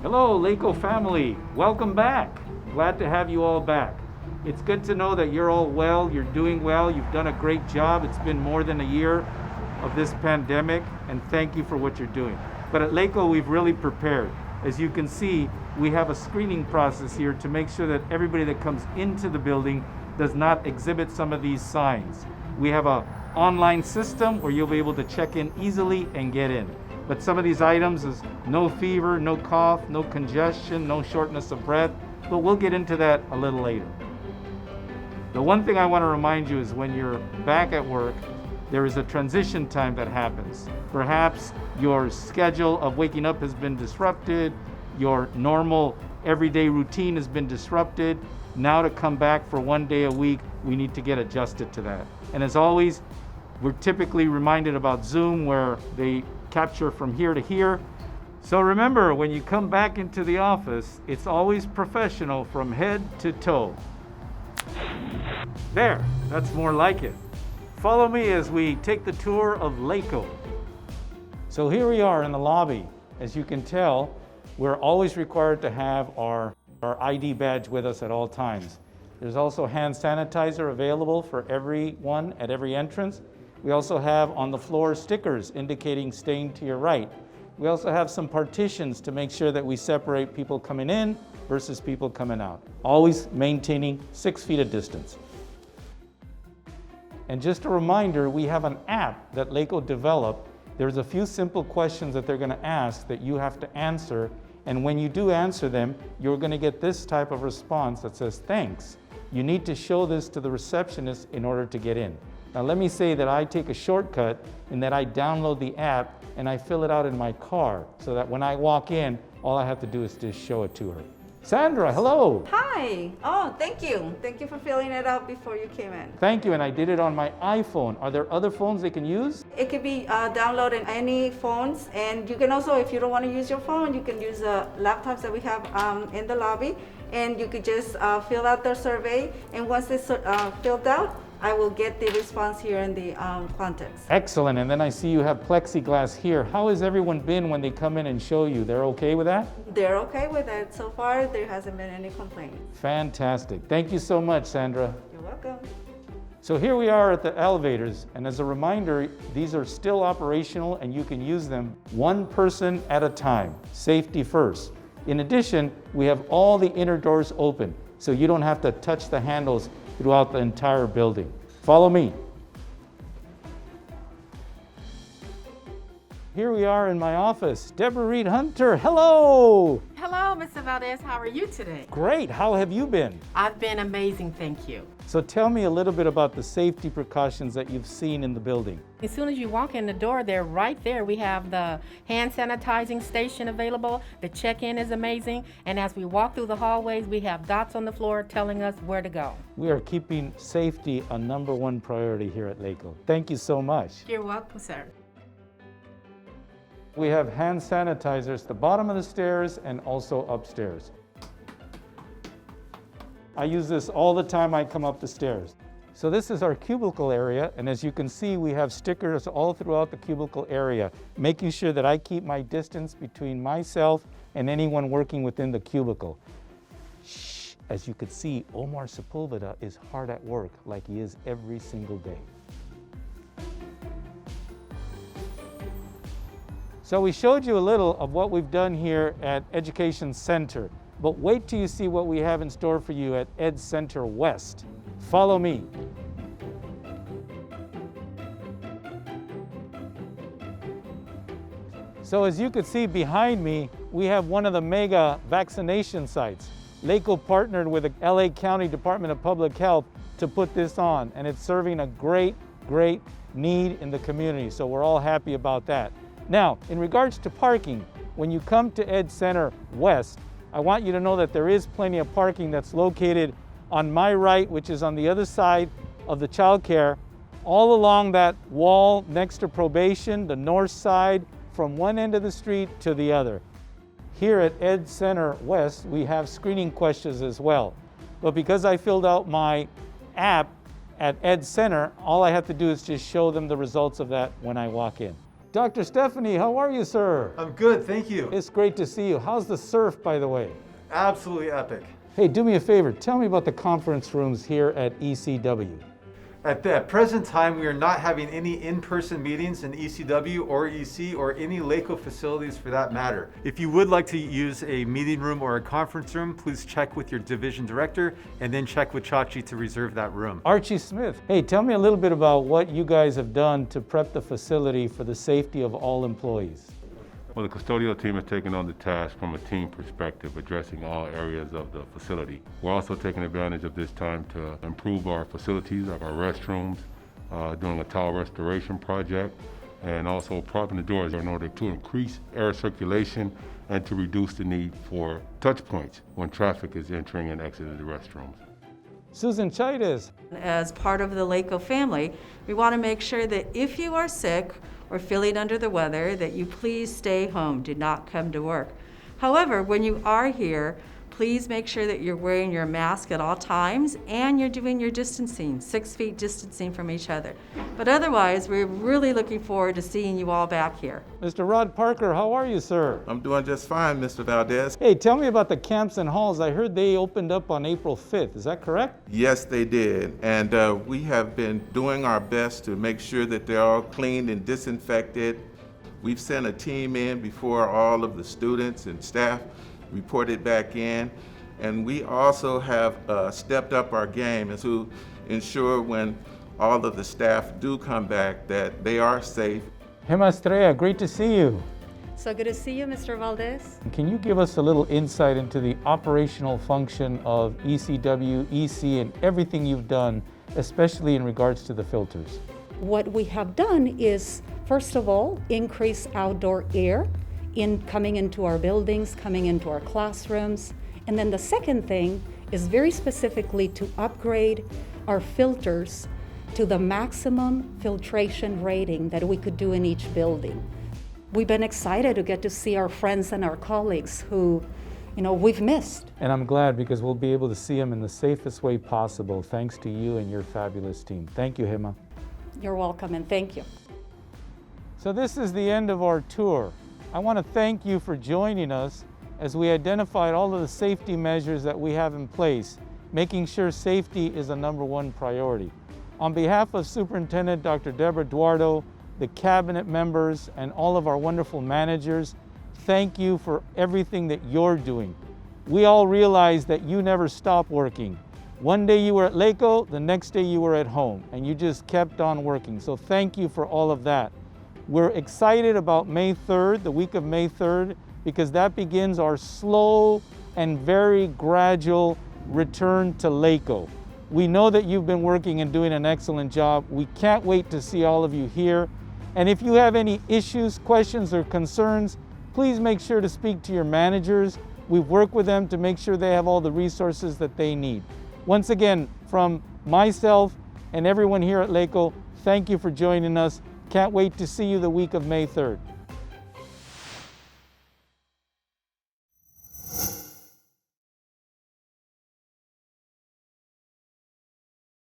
Hello, LACOE family. Welcome back. Glad to have you all back. It's good to know that you're all well, you're doing well, you've done a great job. It's been more than a year of this pandemic, and thank you for what you're doing. But at LACOE, we've really prepared. As you can see, we have a screening process here to make sure that everybody that comes into the building does not exhibit some of these signs. We have an online system where you'll be able to check in easily and get in. But some of these items is no fever, no cough, no congestion, no shortness of breath, but we'll get into that a little later. The one thing I want to remind you is when you're back at work, there is a transition time that happens. Perhaps your schedule of waking up has been disrupted, your normal everyday routine has been disrupted. Now to come back for 1 day a week, we need to get adjusted to that. And as always, we're typically reminded about Zoom where they capture from here to here. So remember, when you come back into the office, it's always professional from head to toe. There, that's more like it. Follow me as we take the tour of LACOE. So here we are in the lobby. As you can tell, we're always required to have our ID badge with us at all times. There's also hand sanitizer available for everyone at every entrance. We also have on the floor stickers indicating staying to your right. We also have some partitions to make sure that we separate people coming in versus people coming out, always maintaining 6 feet of distance. And just a reminder, we have an app that LACOE developed. There's a few simple questions that they're going to ask that you have to answer, and when you do answer them, you're going to get this type of response that says, thanks. You need to show this to the receptionist in order to get in. Now let me say that I take a shortcut in that I download the app and I fill it out in my car so that when I walk in, all I have to do is just show it to her. Sandra, hello. Hi. Oh, thank you. Thank you for filling it out before you came in. Thank you, and I did it on my iPhone. Are there other phones they can use? It can be downloaded on any phones, and you can also, if you don't want to use your phone, you can use the laptops that we have in the lobby, and you could just fill out the survey, and once it's filled out, I will get the response here in the context. Excellent, and then I see you have plexiglass here. How has everyone been when they come in and show you? They're okay with that? They're okay with it. So far, there hasn't been any complaints. Fantastic. Thank you so much, Sandra. You're welcome. So here we are at the elevators, and as a reminder, these are still operational and you can use them one person at a time, safety first. In addition, we have all the inner doors open, so you don't have to touch the handles throughout the entire building. Follow me. Here we are in my office. Deborah Reed Hunter, hello! Hello, Mr. Valdez. How are you today? Great, how have you been? I've been amazing, thank you. So tell me a little bit about the safety precautions that you've seen in the building. As soon as you walk in the door, they're right there. We have the hand sanitizing station available. The check-in is amazing. And as we walk through the hallways, we have dots on the floor telling us where to go. We are keeping safety a #1 priority here at LACOE. Thank you so much. You're welcome, sir. We have hand sanitizers at the bottom of the stairs and also upstairs. I use this all the time I come up the stairs. So this is our cubicle area, and as you can see, we have stickers all throughout the cubicle area, making sure that I keep my distance between myself and anyone working within the cubicle. Shh, as you can see, Omar Sepulveda is hard at work like he is every single day. So we showed you a little of what we've done here at Education Center, but wait till you see what we have in store for you at Ed Center West. Follow me. So as you can see behind me, we have one of the mega vaccination sites. LACOE partnered with the LA County Department of Public Health to put this on, and it's serving a great need in the community, so we're all happy about that. Now, in regards to parking, when you come to Ed Center West, I want you to know that there is plenty of parking that's located on my right, which is on the other side of the childcare, all along that wall next to probation, the north side, from one end of the street to the other. Here at Ed Center West, we have screening questions as well. But because I filled out my app at Ed Center, all I have to do is just show them the results of that when I walk in. Dr. Stephanie, how are you, sir? I'm good, thank you. It's great to see you. How's the surf, by the way? Absolutely epic. Hey, do me a favor. Tell me about the conference rooms here at ECW. At the present time, we are not having any in-person meetings in ECW or EC or any LACOE facilities for that matter. If you would like to use a meeting room or a conference room, please check with your division director and then check with Chachi to reserve that room. Archie Smith, hey, tell me a little bit about what you guys have done to prep the facility for the safety of all employees. Well, the custodial team has taken on the task from a team perspective, addressing all areas of the facility. We're also taking advantage of this time to improve our facilities, like our restrooms, doing a tile restoration project, and also propping the doors in order to increase air circulation and to reduce the need for touch points when traffic is entering and exiting the restrooms. Susan Chaitis. As part of the LACOE family, we want to make sure that if you are sick or feeling under the weather, that you please stay home, do not come to work. However, when you are here, please make sure that you're wearing your mask at all times and you're doing your distancing, 6 feet distancing from each other. But otherwise, we're really looking forward to seeing you all back here. Mr. Rod Parker, how are you, sir? I'm doing just fine, Mr. Valdez. Hey, tell me about the camps and halls. I heard they opened up on April 5th. Is that correct? Yes, they did. And we have been doing our best to make sure that they're all cleaned and disinfected. We've sent a team in before all of the students and staff reported back in. And we also have stepped up our game to ensure when all of the staff do come back that they are safe. Gemma Estrella, great to see you. So good to see you, Mr. Valdez. Can you give us a little insight into the operational function of ECW, EC, and everything you've done, especially in regards to the filters? What we have done is, first of all, increase outdoor air coming into our buildings, coming into our classrooms. And then the second thing is very specifically to upgrade our filters to the maximum filtration rating that we could do in each building. We've been excited to get to see our friends and our colleagues who, we've missed. And I'm glad because we'll be able to see them in the safest way possible thanks to you and your fabulous team. Thank you, Gemma. You're welcome and thank you. So this is the end of our tour. I want to thank you for joining us as we identified all of the safety measures that we have in place, making sure safety is a #1 priority. On behalf of Superintendent Dr. Deborah Duardo, the cabinet members, and all of our wonderful managers, thank you for everything that you're doing. We all realize that you never stop working. One day you were at LACOE, the next day you were at home, and you just kept on working. So thank you for all of that. We're excited about May 3rd, the week of May 3rd, because that begins our slow and very gradual return to LACOE. We know that you've been working and doing an excellent job. We can't wait to see all of you here. And if you have any issues, questions, or concerns, please make sure to speak to your managers. We've worked with them to make sure they have all the resources that they need. Once again, from myself and everyone here at LACOE, thank you for joining us. Can't wait to see you the week of May 3rd.